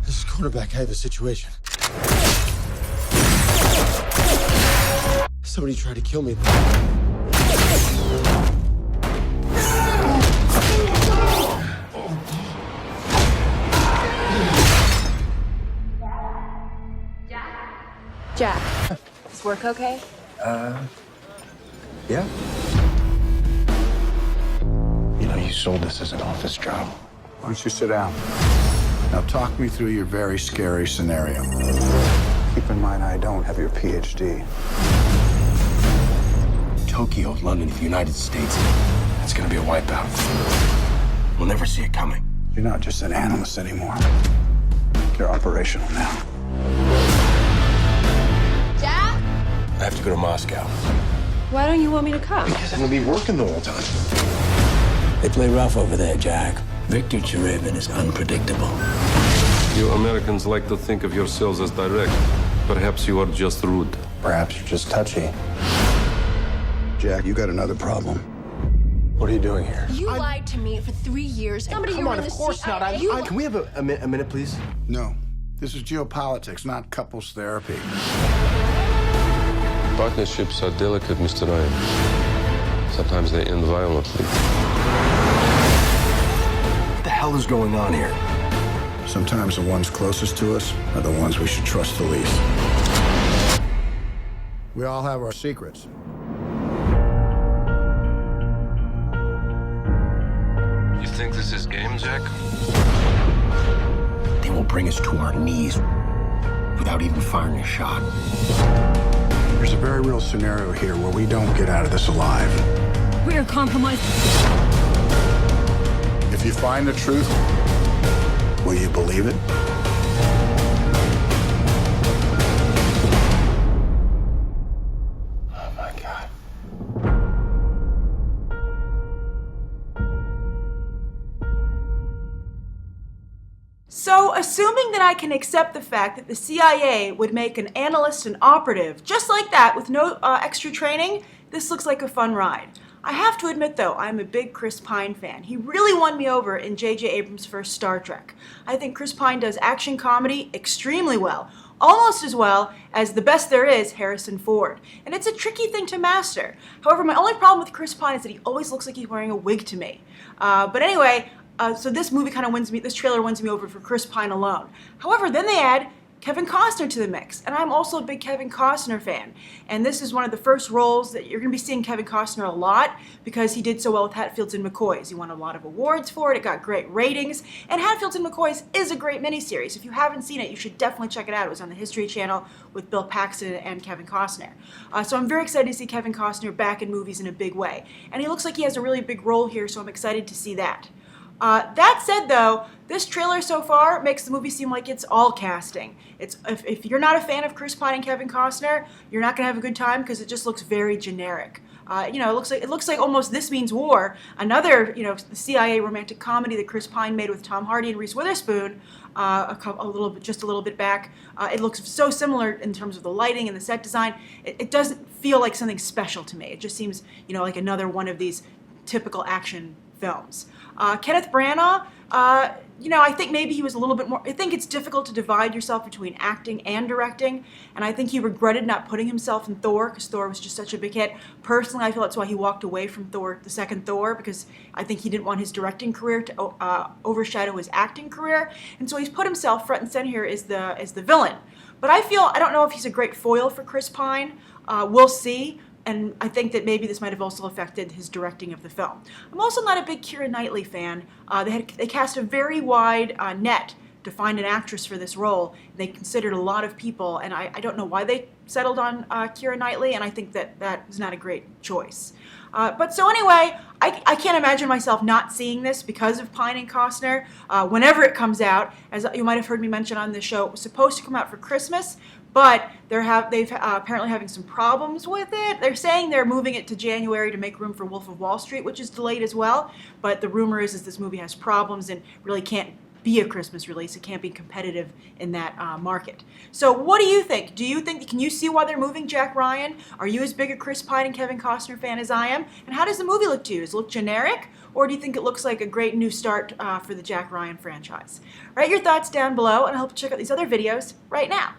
This is quarterback. I have a situation. Somebody tried to kill me. Jack, is work okay? Yeah. You know, you sold this as an office job. Why don't you sit down? Now talk me through your very scary scenario. Keep in mind, I don't have your PhD. Tokyo, London, the United States. It's gonna be a wipeout. We'll never see it coming. You're not just an analyst anymore. You're operational now. Jack? I have to go to Moscow. Why don't you want me to come? Because I'm gonna be working the whole time. They play rough over there, Jack. Victor Cherevin is unpredictable. You Americans like to think of yourselves as direct. Perhaps you are just rude. Perhaps you're just touchy. Jack, you got another problem. What are you doing here? You lied to me for 3 years. Somebody Come on, of course not. Can we have a minute, please? No. This is geopolitics, not couples therapy. Partnerships are delicate, Mr. Ryan. Sometimes they end violently. What the hell is going on here? Sometimes the ones closest to us are the ones we should trust the least. We all have our secrets. You think this is game, Jack? They will bring us to our knees without even firing a shot. There's a very real scenario here where we don't get out of this alive. We are compromised. If you find the truth, will you believe it? Oh my God. So, assuming that I can accept the fact that the CIA would make an analyst an operative, just like that, with no extra training, this looks like a fun ride. I have to admit, though, I'm a big Chris Pine fan. He really won me over in J.J. Abrams' first Star Trek. I think Chris Pine does action comedy extremely well, almost as well as the best there is, Harrison Ford. And it's a tricky thing to master. However, my only problem with Chris Pine is that he always looks like he's wearing a wig to me. But anyway, so this movie kind of wins me, this trailer wins me over for Chris Pine alone. However, then they add Kevin Costner to the mix, and I'm also a big Kevin Costner fan. And this is one of the first roles that you're going to be seeing Kevin Costner a lot because he did so well with Hatfields and McCoys. He won a lot of awards for it, it got great ratings, and Hatfields and McCoys is a great miniseries. If you haven't seen it, you should definitely check it out. It was on the History Channel with Bill Paxton and Kevin Costner. So I'm very excited to see Kevin Costner back in movies in a big way. And he looks like he has a really big role here, so I'm excited to see that. That said, though, this trailer so far makes the movie seem like it's all casting. If you're not a fan of Chris Pine and Kevin Costner, you're not going to have a good time because it just looks very generic. It looks like almost This Means War, another CIA romantic comedy that Chris Pine made with Tom Hardy and Reese Witherspoon just a little bit back. It looks so similar in terms of the lighting and the set design. It doesn't feel like something special to me. It just seems like another one of these typical action films. Kenneth Branagh, I think maybe he was a little bit more, I think it's difficult to divide yourself between acting and directing, and I think he regretted not putting himself in Thor, because Thor was just such a big hit. Personally, I feel that's why he walked away from Thor, the second Thor, because I think he didn't want his directing career to overshadow his acting career, and so he's put himself front and center here as the villain. But I don't know if he's a great foil for Chris Pine. We'll see. And I think that maybe this might have also affected his directing of the film. I'm also not a big Keira Knightley fan. They cast a very wide net to find an actress for this role. They considered a lot of people, and I don't know why they settled on Keira Knightley, and I think that was not a great choice. But so anyway, I can't imagine myself not seeing this because of Pine and Costner. Whenever it comes out, as you might have heard me mention on this show, it was supposed to come out for Christmas, but they've apparently having some problems with it. They're saying they're moving it to January to make room for Wolf of Wall Street, which is delayed as well. But the rumor is this movie has problems and really can't be a Christmas release. It can't be competitive in that market. So what do you think? Can you see why they're moving Jack Ryan? Are you as big a Chris Pine and Kevin Costner fan as I am? And how does the movie look to you? Does it look generic? Or do you think it looks like a great new start for the Jack Ryan franchise? Write your thoughts down below, and I hope to check out these other videos right now.